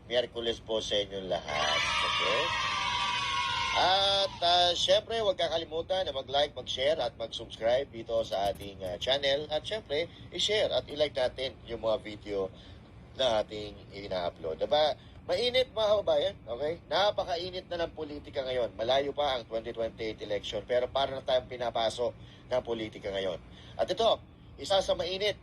Miyerkules po sa inyong lahat. Okay? At syempre, huwag kakalimutan na mag-like, mag-share at mag-subscribe dito sa ating channel. At syempre, i-share at i-like natin yung mga video na ating ina-upload. Diba? Mainit mga kababayan, okay? Napakainit na ng politika ngayon. Malayo pa ang 2028 election pero para na tayong pinapasok ng politika ngayon. At ito, isa sa mainit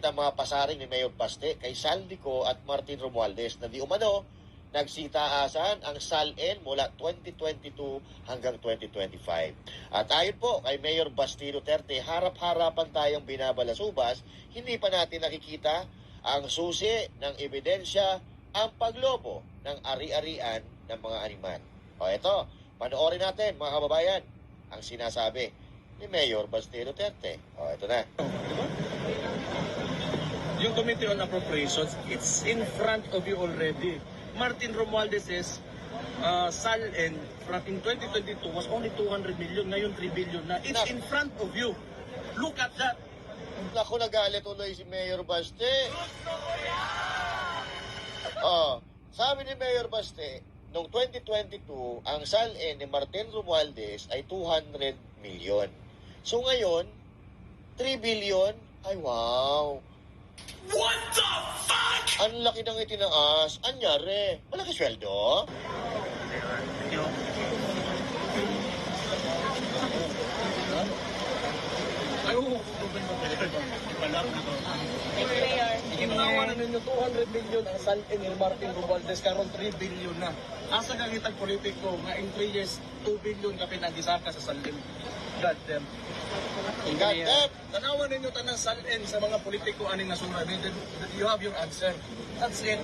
ang mga pasaring ni Mayor Baste kay Saldico at Martin Romualdez na di umano nagsitaasan ang SALN mula 2022 hanggang 2025. At ayon po kay Mayor Baste Duterte, harap-harapan tayong binabalasubas, hindi pa natin nakikita ang susi ng ebidensya, ang paglobo ng ari-arian ng mga animal. O ito, panoorin natin mga kababayan ang sinasabi ni Mayor Baste Duterte. O ito na. Yung Committee on Appropriations, it's in front of you already. Martin Romualdez's SALN in 2022 was only 200 million, ngayon 3 billion na. It's in front of you. Look at that. Naku, nagalit tuloy si Mayor Baste. Sabi ni Mayor Baste, noong 2022, ang SALN ni Martin Romualdez ay 200 million. So ngayon, 3 billion, ay wow. What the fuck? Ang laki ng itinaas. Anyari? Malaki sweldo? Ginawa na ninyo 200 million ang SALN ni Martin Romualdez, karon 3 billion na. Asa kang itag politiko nga in 3 years 2 billion ka pinagisaka sa SALN. God damn. God damn! Tanawan ninyo tanang SALN sa mga politiko aning nasunod. You have your answer. That's it.